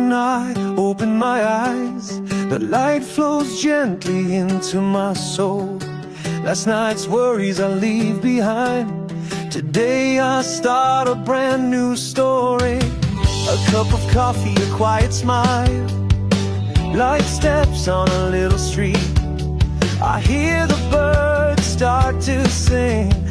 When I open my eyes, the light flows gently into my soul. Last night's worries I leave behind. Today I start a brand new story. A cup of coffee, a quiet smile, light steps on a little street. I hear the birds start to sing.